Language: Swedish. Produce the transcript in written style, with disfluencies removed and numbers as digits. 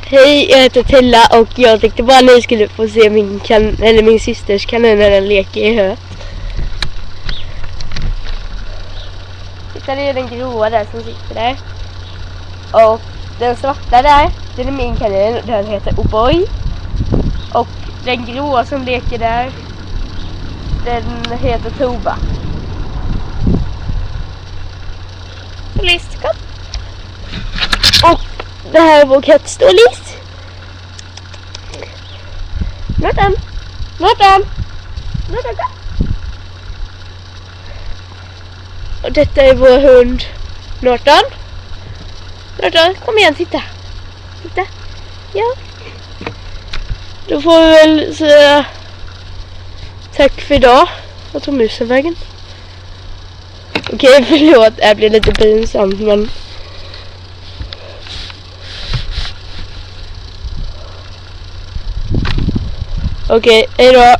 Hej, jag heter Thella och jag tänkte bara ni skulle få se min systers kanin när den leker i höet. Titta, det är den gråa där som sitter där. Och den svarta där, den är min kanin, den heter O'boy. Och den gråa som leker där, den heter Toba. List, kom. Och det här är vår katt Stålis. Norton. Och detta är vår hund Norton, kom igen, titta. Ja. Då får vi väl säga tack för idag. Jag tog musen vägen. Okej, förlåt, det blir lite pinsamt, men okej, hej då.